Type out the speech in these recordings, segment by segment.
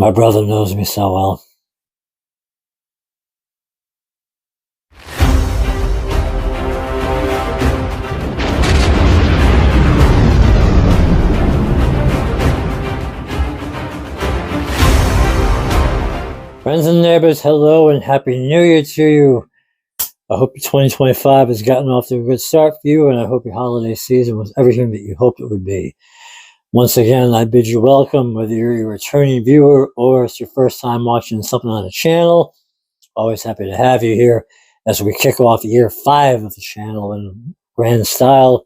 My brother knows me so well. Friends and neighbors, hello and Happy New Year to you. I hope your 2025 has gotten off to a good start for you, and I hope your holiday season was everything that you hoped it would be. Once again, I bid you welcome, whether you're a returning viewer or it's your first time watching something on the channel. Always happy to have you here as we kick off year 5 of the channel in grand style.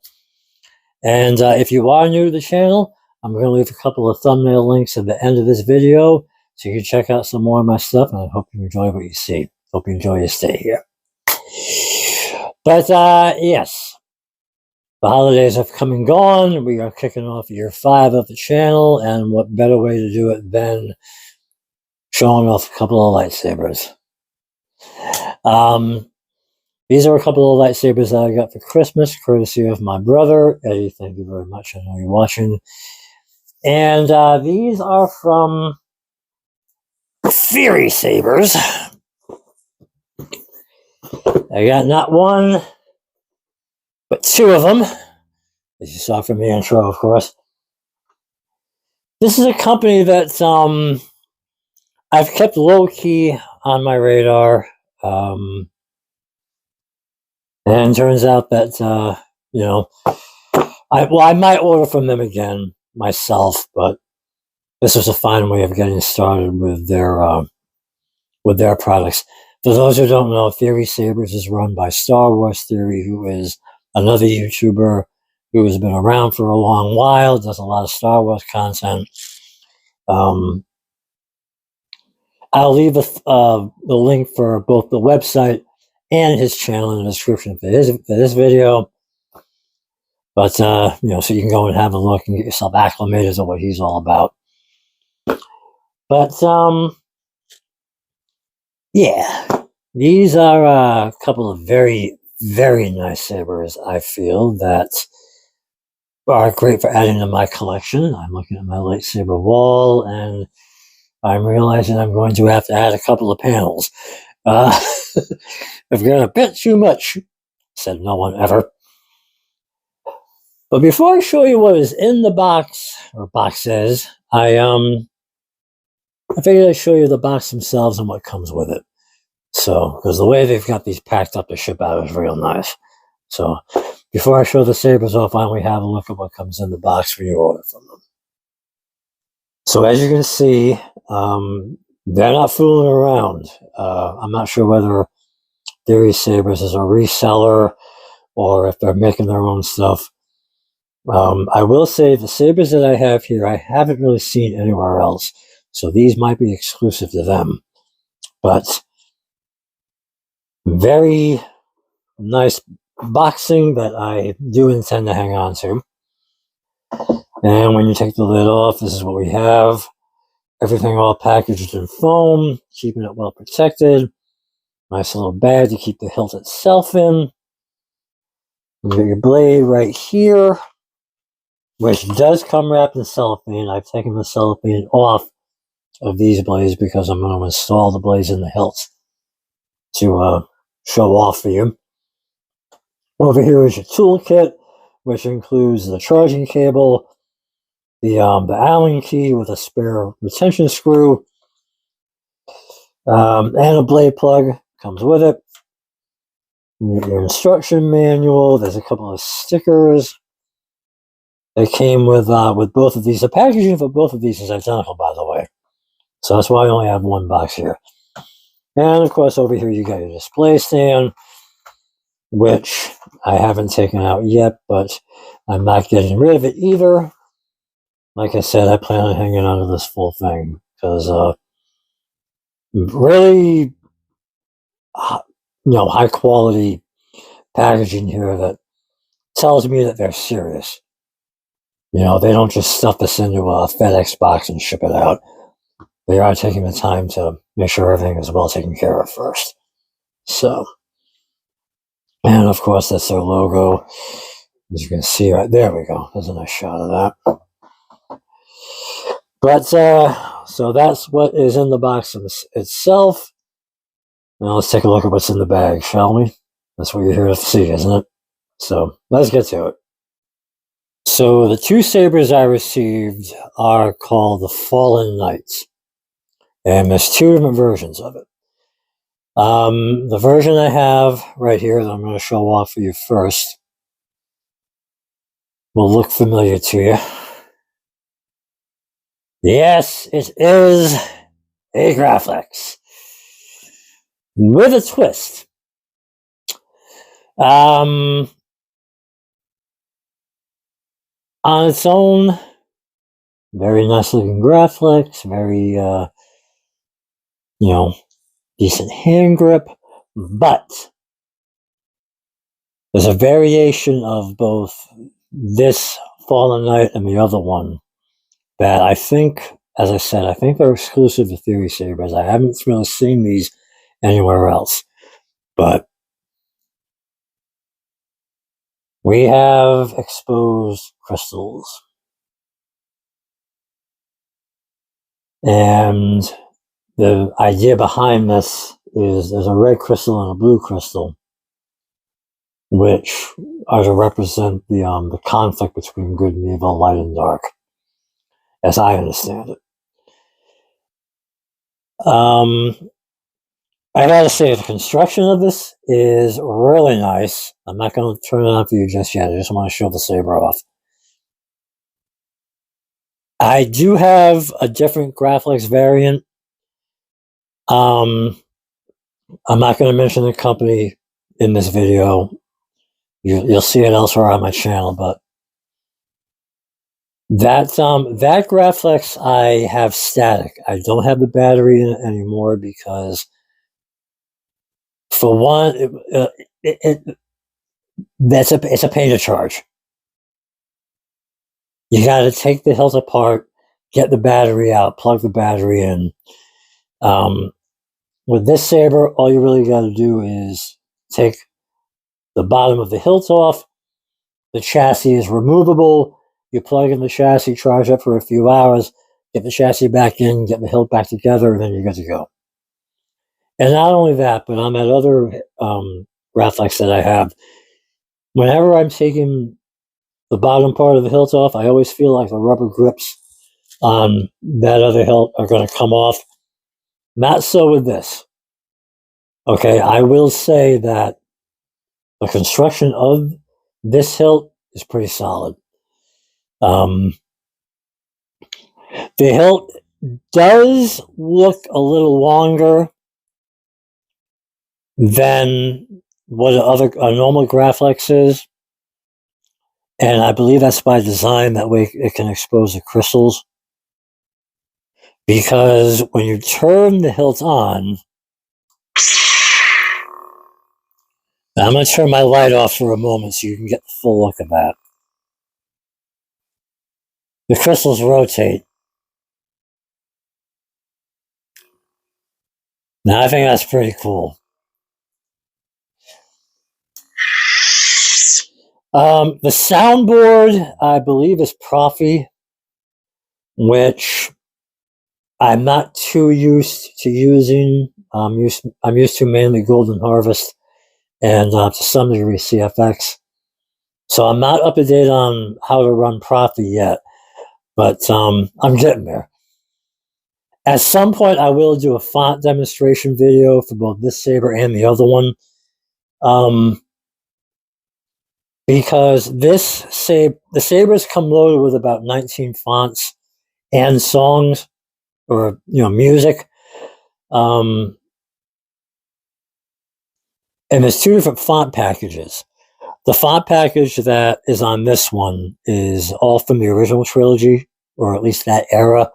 And if you are new to the channel, I'm going to leave a couple of thumbnail links at the end of this video so you can check out some more of my stuff, and I hope you enjoy what you see. Hope you enjoy your stay here. But yes, the holidays have come and gone. We are kicking off year 5 of the channel, and what better way to do it than showing off a couple of lightsabers. These are a couple of lightsabers that I got for Christmas, courtesy of my brother. Eddie, thank you very much. I know you're watching. And these are from THEORY Sabers. I got not one, but 2 of them, as you saw from the intro, of course. This is a company that I've kept low-key on my radar. And it turns out that, you know, I might order from them again myself, but this was a fine way of getting started with their products. For those who don't know, THEORY Sabers is run by Star Wars Theory, who is another YouTuber who has been around for a long while, does a lot of Star Wars content. I'll leave the link for both the website and his channel in the description for this video. But, you know, so you can go and have a look and get yourself acclimated to what he's all about. But, yeah, these are a couple of very, very nice sabers, I feel, that are great for adding to my collection. I'm looking at my lightsaber wall, and I'm realizing I'm going to have to add a couple of panels. I've got a bit too much, said no one ever. But before I show you what is in the box, or boxes, I figured I'd show you the box themselves and what comes with it. So, because the way they've got these packed up to ship out is real nice. So, before I show the sabers off, why don't we have a look at what comes in the box when you order from them. So, as you can see, they're not fooling around. I'm not sure whether THEORY Sabers is a reseller or if they're making their own stuff. I will say the sabers that I have here, I haven't really seen anywhere else. So these might be exclusive to them. But very nice boxing that I do intend to hang on to. And when you take the lid off, this is what we have. Everything all packaged in foam, keeping it well protected. Nice little bag to keep the hilt itself in. You get your blade right here, which does come wrapped in cellophane. I've taken the cellophane off of these blades because I'm going to install the blades in the hilt to show off for you. Over here is your toolkit, which includes the charging cable, the Allen key with a spare retention screw, and a blade plug comes with it. Your instruction manual. There's a couple of stickers. They came with both of these. The packaging for both of these is identical, by the way. So that's why I only have one box here. And of course, over here you got your display stand, which I haven't taken out yet, but I'm not getting rid of it either. Like I said, I plan on hanging on to this full thing because really, high quality packaging here that tells me that they're serious. You know, they don't just stuff this into a FedEx box and ship it out. They are taking the time to make sure everything is well taken care of first. So, and of course, that's their logo. As you can see right there, we go. There's a nice shot of that. But so that's what is in the box itself. Now let's take a look at what's in the bag, shall we? That's what you're here to see, isn't it? So let's get to it. So the two sabers I received are called the Fallen Knights, and there's two different versions of it. The version I have right here that I'm going to show off for you first will look familiar to you. Yes, it is a Graflex with a twist. On its own, very nice looking Graflex, very decent hand grip, but there's a variation of both this Fallen Knight and the other one that I think, as I said, I think they're exclusive to Theory Sabers. I haven't really seen these anywhere else. But we have exposed crystals. And the idea behind this is there's a red crystal and a blue crystal, which are to represent the conflict between good and evil, light and dark, as I understand it. I gotta say, the construction of this is really nice. I'm not gonna turn it on for you just yet. I just want to show the saber off. I do have a different Graflex variant. I'm not going to mention the company in this video. You'll see it elsewhere on my channel, but that Graflex I have static. I don't have the battery in it anymore because, for one, it's a pain to charge. You got to take the hilt apart, get the battery out, plug the battery in. With this saber, all you really got to do is take the bottom of the hilt off. The chassis is removable. You plug in the chassis, charge up for a few hours, get the chassis back in, get the hilt back together, and then you're good to go. And not only that, but on that other Graflex that I have, whenever I'm taking the bottom part of the hilt off, I always feel like the rubber grips on that other hilt are going to come off. Not so with this. Okay, I will say that the construction of this hilt is pretty solid. The hilt does look a little longer than what a normal Graflex is, and I believe that's by design. That way it can expose the crystals, because when you turn the hilt on, I'm going to turn my light off for a moment so you can get the full look of that. The crystals rotate. Now I think that's pretty cool. The soundboard, I believe, is Profi, which I'm not too used to using. I'm used to mainly Golden Harvest and to some degree CFX. So I'm not up to date on how to run Profi yet, but I'm getting there. At some point, I will do a font demonstration video for both this saber and the other one. Because the sabers come loaded with about 19 fonts and songs, or music. And there's two different font packages. The font package that is on this one is all from the original trilogy, or at least that era.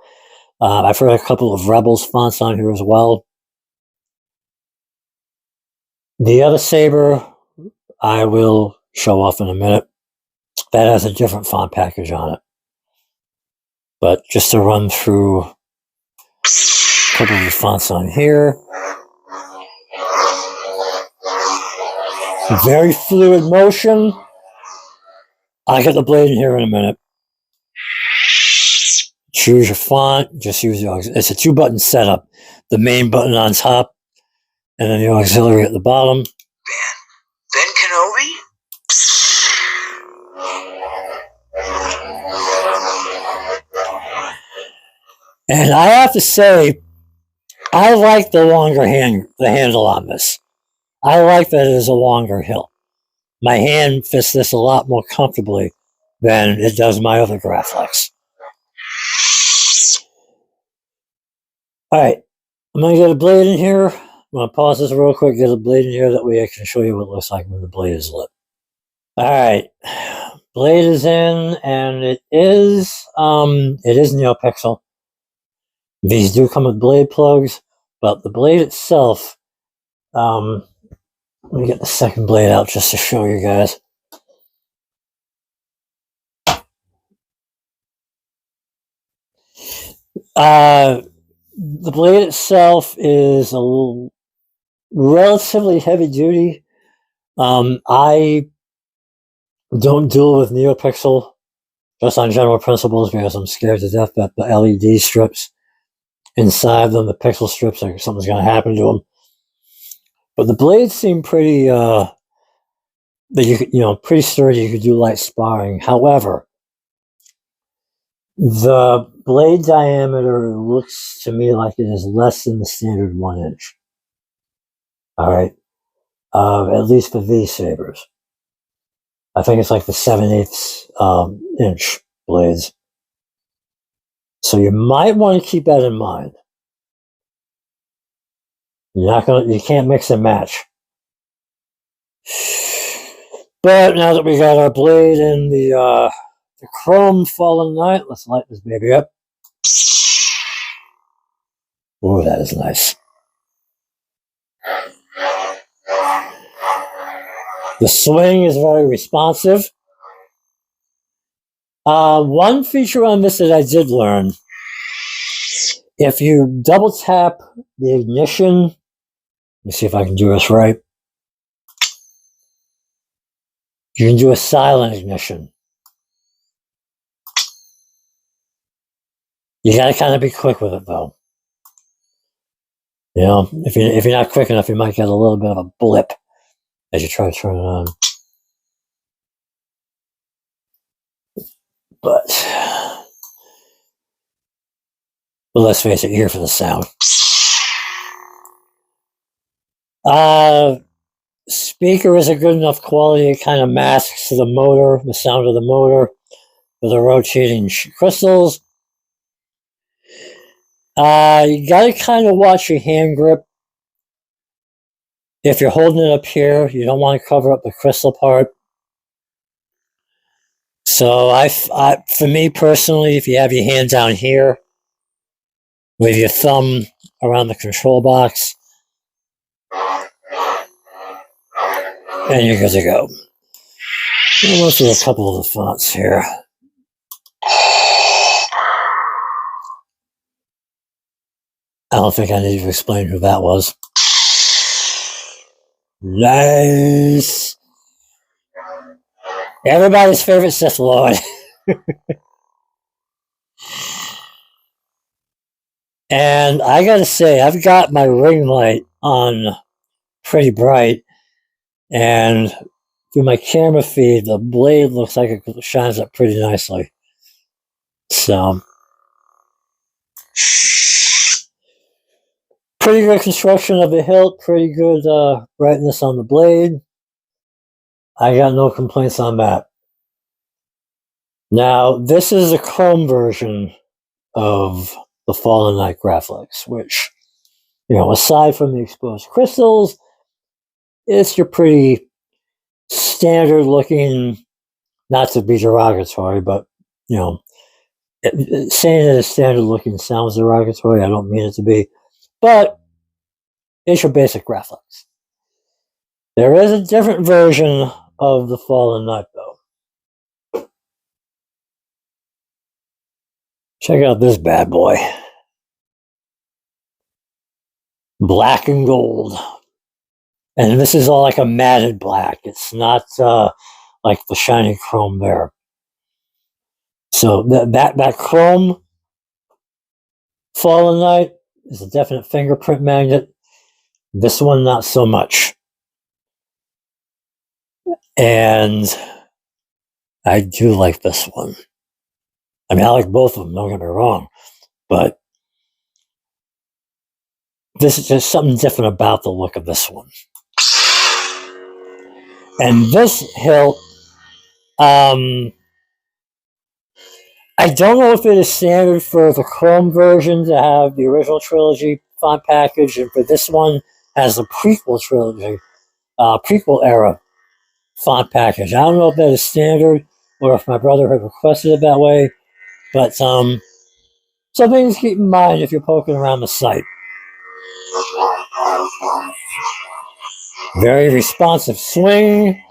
I've heard a couple of Rebels fonts on here as well. The other saber I will show off in a minute. That has a different font package on it. But just to run through a couple of the fonts on here. Very fluid motion. I'll get the blade in here in a minute. choose your font. Just use it's a 2-button setup. The main button on top, and then the auxiliary at the bottom. Ben Kenobi? And I have to say, I like the longer handle on this. I like that it is a longer hilt. My hand fits this a lot more comfortably than it does my other Graflex. Alright, I'm going to get a blade in here. I'm going to pause this real quick, get a blade in here, that way I can show you what it looks like when the blade is lit. Alright, blade is in, and it is NeoPixel. These do come with blade plugs, but the blade itself, let me get the second blade out just to show you guys. The blade itself is a little relatively heavy duty. I don't deal with NeoPixel just on general principles because I'm scared to death that the LED strips inside them, the pixel strips, like something's going to happen to them. But the blades seem pretty, pretty sturdy. You could do light sparring. However, the blade diameter looks to me like it is less than the standard 1 inch. All right, at least for these sabers. I think it's like the 7/8 inch blades. So you might want to keep that in mind. You can't mix and match. But now that we got our blade in the chrome Fallen Knight, let's light this baby up. Oh, that is nice. The swing is very responsive. One feature on this that I did learn, if you double tap the ignition, let me see if I can do this right. You can do a silent ignition. You gotta kind of be quick with it though. You know, if you're not quick enough, you might get a little bit of a blip as you try to turn it on. But let's face it, you're here for the sound. Speaker is a good enough quality. It kind of masks the motor, the sound of the motor, with the rotating crystals. You gotta kind of watch your hand grip. If you're holding it up here, you don't want to cover up the crystal part. So for me personally, if you have your hand down here with your thumb around the control box, and you're good to go. We'll go through a couple of the fonts here. I don't think I need to explain who that was. Nice. Everybody's favorite Sith Lord. And I gotta say, I've got my ring light on pretty bright, and through my camera feed, the blade looks like it shines up pretty nicely. So, pretty good construction of the hilt, pretty good brightness on the blade. I got no complaints on that. Now, this is a chrome version of the Fallen Knight Graflex, which, aside from the exposed crystals, it's your pretty standard looking, not to be derogatory, but, saying it is standard looking sounds derogatory. I don't mean it to be, but it's your basic Graflex. There is a different version of the Fallen Knight, though. Check out this bad boy. Black and gold. And this is all like a matted black. It's not like the shiny chrome there. So that chrome Fallen Knight is a definite fingerprint magnet. This one, not so much. And I do like this one. I mean, I like both of them, don't get me wrong. But this is just something different about the look of this one. And this hilt, I don't know if it is standard for the Chrome version to have the original trilogy font package, and for this one has the prequel trilogy, prequel era font package. I don't know if that is standard or if my brother had requested it that way, but something to keep in mind if you're poking around the site. Very responsive swing.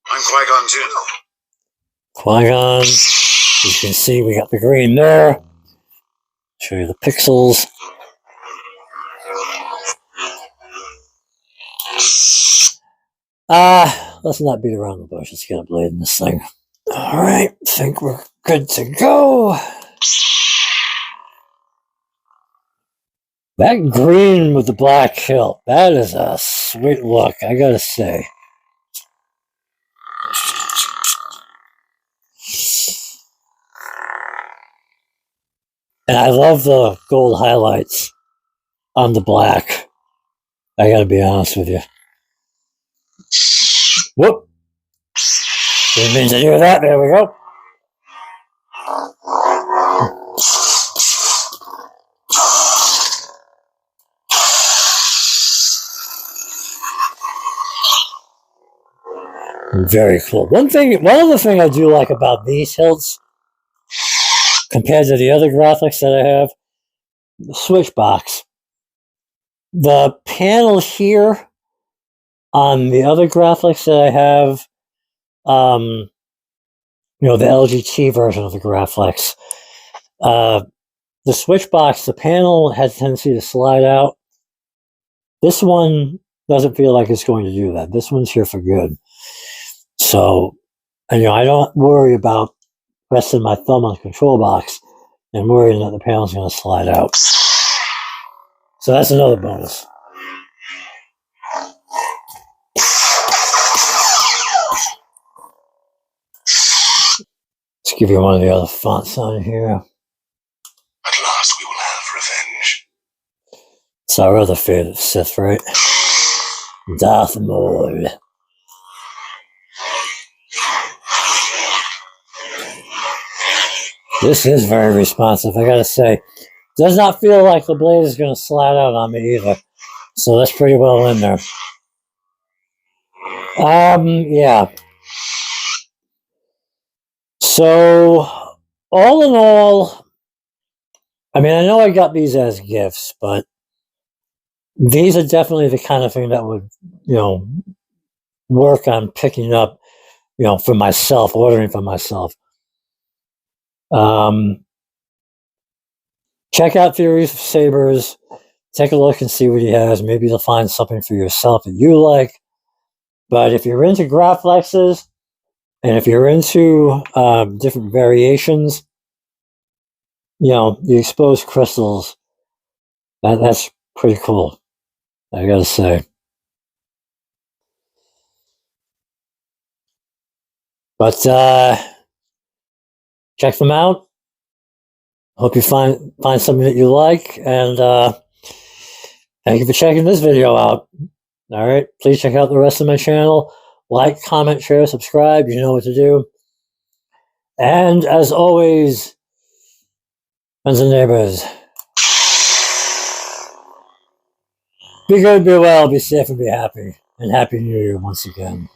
I'm Qui-Gon Jinn. Qui-Gon. As you can see, we got the green there. Show you the pixels. Let's not beat around the bush. Let's get a blade in this thing. Alright, think we're good to go. That green with the black hilt, that is a sweet look, I gotta say. And I love the gold highlights on the black. I gotta be honest with you. Whoop! Didn't mean to do that, there we go. Very cool. One other thing I do like about these hilts, compared to the other graphics that I have, the switch box. The panel here on the other graphics that I have, the LGT version of the graphics, the switch box, the panel has a tendency to slide out. This one doesn't feel like it's going to do that. This one's here for good. So, I don't worry about resting my thumb on the control box and worrying that the panel's going to slide out. So that's another bonus. Let's give you one of the other fonts on here. At last we will have revenge. It's our other favorite Sith, right? Darth Maul. This is very responsive, I gotta say. Does not feel like the blade is going to slide out on me either. So that's pretty well in there. Yeah. So, all in all, I mean, I know I got these as gifts, but these are definitely the kind of thing that would, work on picking up, for myself, ordering for myself. Check out Theory Sabers. Take a look and see what he has. Maybe you'll find something for yourself that you like. But if you're into Graflexes, and if you're into different variations, the exposed crystals, that's pretty cool, I gotta say. But check them out. Hope you find something that you like, and thank you for checking this video out. All right, please check out the rest of my channel. Like, comment, share, subscribe. You know what to do. And as always, friends and neighbors, be good, be well, be safe, and be happy. And Happy New Year once again.